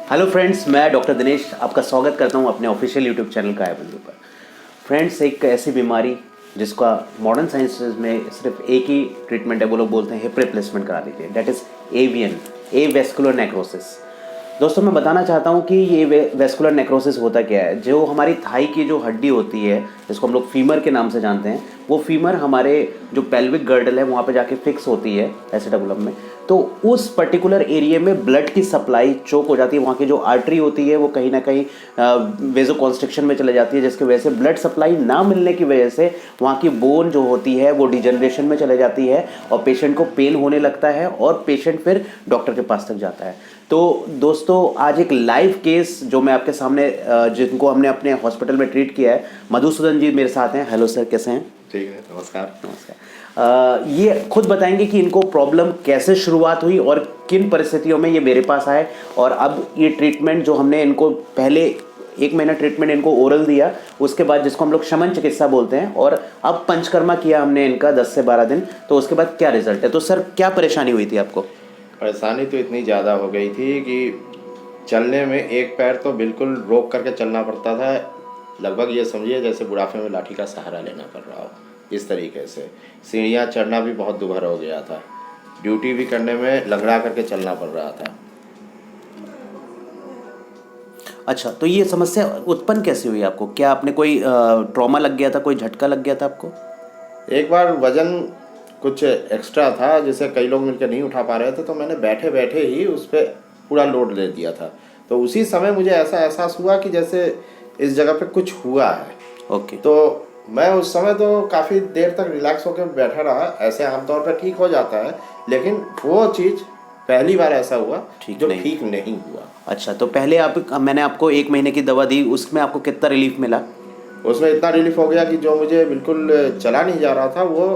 Hello friends, मैं doctor Dinesh आपका स्वागत करता हूं अपने ऑफिशियल यूट्यूब चैनल कायाबंधु पर। फ्रेंड्स, एक ऐसी बीमारी जिसका मॉडर्न साइंस में सिर्फ एक ही ट्रीटमेंट है, वो लोग बोलते हैं हिप रिप्लेसमेंट करा लीजिए, that is AVN, avascular necrosis. दोस्तों, मैं बताना चाहता हूँ कि ये वेस्कुलर नेक्रोसिस होता क्या है। जो हमारी थाई की जो हड्डी होती है, जिसको हम लोग फीमर के नाम से जानते हैं, वो फीमर हमारे जो पेल्विक गर्डल है वहाँ पे जाके फिक्स होती है एसिटाबुलम में। तो उस पर्टिकुलर एरिया में ब्लड की सप्लाई चोक हो जाती है। वहाँ की जो आर्टरी होती है वो कहीं ना कहीं वेजोकॉन्स्ट्रिक्शन में चले जाती है, जिसकी वजह से ब्लड सप्लाई ना मिलने की वजह से वहाँ की बोन जो होती है वो डिजनरेशन में चले जाती है और पेशेंट को पेन होने लगता है और पेशेंट फिर डॉक्टर के पास तक जाता है। तो दोस्तों, आज एक लाइव केस जो मैं आपके सामने जिनको हमने अपने हॉस्पिटल में ट्रीट किया है, मधुसूदन जी मेरे साथ हैं। हेलो सर, कैसे हैं? ठीक है, नमस्कार। नमस्कार। ये खुद बताएंगे कि इनको प्रॉब्लम कैसे शुरुआत हुई और किन परिस्थितियों में ये मेरे पास आए, और अब ये ट्रीटमेंट जो हमने इनको पहले 1 महीना ट्रीटमेंट इनको ओरल दिया, उसके बाद जिसको हम लोग शमन चिकित्सा बोलते हैं, और अब पंचकर्मा किया हमने इनका 10 से 12 दिन, तो उसके बाद क्या रिजल्ट है। तो सर, क्या परेशानी हुई थी आपको? परेशानी तो इतनी ज़्यादा हो गई थी कि चलने में एक पैर तो बिल्कुल रोक करके चलना पड़ता था। लगभग ये समझिए जैसे बुढ़ापे में लाठी का सहारा लेना पड़ रहा हो, इस तरीके से। सीढ़ियाँ चढ़ना भी बहुत दुभर हो गया था। ड्यूटी भी करने में लंगड़ा करके चलना पड़ रहा था। अच्छा, तो ये समस्या उत्पन्न कैसे हुई आपको? क्या आपने कोई ट्रॉमा लग गया था, कोई झटका लग गया था आपको? एक बार वजन कुछ एक्स्ट्रा था जिसे कई लोग मिलकर नहीं उठा पा रहे थे, तो मैंने बैठे बैठे ही उस पर पूरा लोड ले दिया था। तो उसी समय मुझे ऐसा एहसास हुआ कि जैसे इस जगह पे कुछ हुआ है। ओके। तो मैं उस समय तो काफ़ी देर तक रिलैक्स होकर बैठा रहा। ऐसे आमतौर पर ठीक हो जाता है, लेकिन वो चीज़ पहली बार ऐसा हुआ जो ठीक नहीं हुआ। अच्छा, तो पहले मैंने आपको 1 महीने की दवा दी, उसमें आपको कितना रिलीफ मिला? उसमें इतना रिलीफ हो गया कि जो मुझे बिल्कुल चला नहीं जा रहा था वो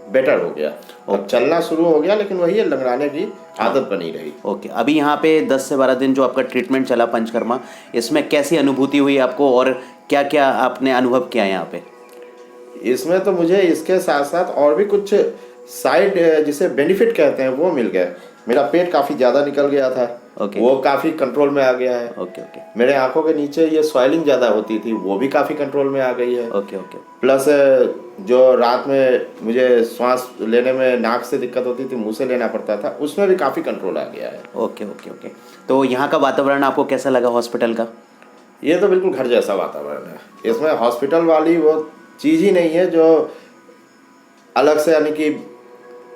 बेटर हो गया। अब चलना शुरू हो गया, लेकिन वही है, लंगड़ाने की आदत बनी रही। ओके। अभी यहाँ पे 10 से 12 दिन जो आपका ट्रीटमेंट चला पंचकर्मा, इसमें कैसी अनुभूति हुई आपको और क्या क्या आपने अनुभव किया यहाँ पे? इसमें तो मुझे इसके साथ साथ और भी कुछ साइड जिसे बेनिफिट कहते हैं वो मिल गए। मेरा पेट काफ़ी ज़्यादा निकल गया था। वो काफ़ी कंट्रोल में आ गया है। ओके। मेरे आंखों के नीचे ये स्वेलिंग ज़्यादा होती थी, वो भी काफ़ी कंट्रोल में आ गई है। ओके। प्लस जो रात में मुझे सांस लेने में नाक से दिक्कत होती थी, मुंह से लेना पड़ता था, उसमें भी काफ़ी कंट्रोल आ गया है। ओके। तो यहाँ का वातावरण आपको कैसा लगा हॉस्पिटल का? ये तो बिल्कुल घर जैसा वातावरण है। इसमें हॉस्पिटल वाली वो चीज़ ही नहीं है जो अलग से, यानी कि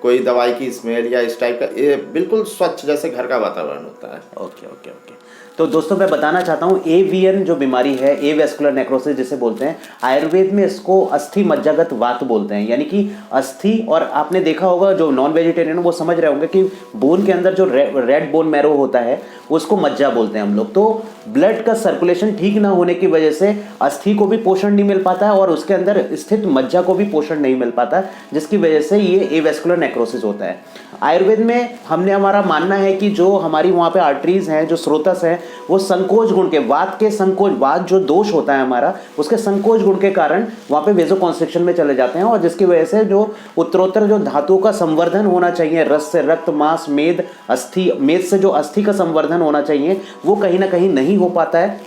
कोई दवाई की स्मेल या इस टाइप का। ये बिल्कुल स्वच्छ जैसे घर का वातावरण होता है। ओके। तो दोस्तों, मैं बताना चाहता हूँ, एवीएन जो बीमारी है, एवेस्कुलर नेक्रोसिस जिसे बोलते हैं, आयुर्वेद में इसको अस्थि मज्जागत वात बोलते हैं। यानी कि अस्थि, और आपने देखा होगा जो नॉन वेजिटेरियन वो समझ रहे होंगे कि बोन के अंदर जो रेड बोन मैरो होता है उसको मज्जा बोलते हैं हम लोग। तो ब्लड का सर्कुलेशन ठीक ना होने की वजह से अस्थि को भी पोषण नहीं मिल पाता है और उसके अंदर स्थित मज्जा को भी पोषण नहीं मिल पाता, जिसकी वजह से ये एवेस्कुलर नेक्रोसिस होता है। आयुर्वेद में हमारा मानना है कि जो हमारी वहाँ पे आर्टरीज हैं, जो स्रोतस हैं, वो संकोच गुण के, वात के संकोच, वात जो दोष होता है हमारा, उसके संकोच गुण के कारण वहाँ पे वेजोकॉन्स्ट्रिक्शन में चले जाते हैं, और जिसकी वजह से जो उत्तरोत्तर जो धातुओं का संवर्धन होना चाहिए, रस से रक्त, मांस, मेद, अस्थि, मेद से जो अस्थि का संवर्धन होना चाहिए, वो कहीं ना कहीं नहीं हो पाता है,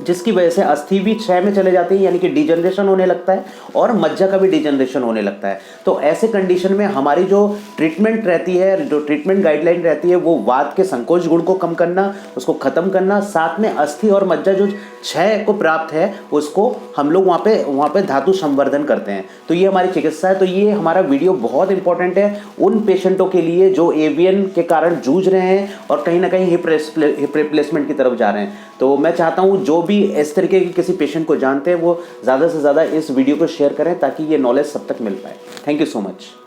जिसकी वजह से अस्थि भी क्षय में चले जाती है, यानी कि डिजनरेशन होने लगता है, और मज्जा का भी डिजनरेशन होने लगता है। तो ऐसे कंडीशन में हमारी जो ट्रीटमेंट रहती है, जो ट्रीटमेंट गाइडलाइन रहती है, वो वात के संकोच गुण को कम करना, उसको खत्म करना, साथ में अस्थि और मज्जा जो क्षय को प्राप्त है उसको हम लोग वहाँ पे धातु संवर्धन करते हैं। तो ये हमारी चिकित्सा है। तो ये हमारा वीडियो बहुत इंपॉर्टेंट है उन पेशेंटों के लिए जो एवीएन के कारण जूझ रहे हैं और कहीं ना कहीं हिप रिप्लेसमेंट की तरफ जा रहे हैं। तो मैं चाहता हूँ जो भी इस तरीके के किसी पेशेंट को जानते हैं वो ज़्यादा से ज़्यादा इस वीडियो को शेयर करें ताकि ये नॉलेज सब तक मिल पाए। Thank you so much.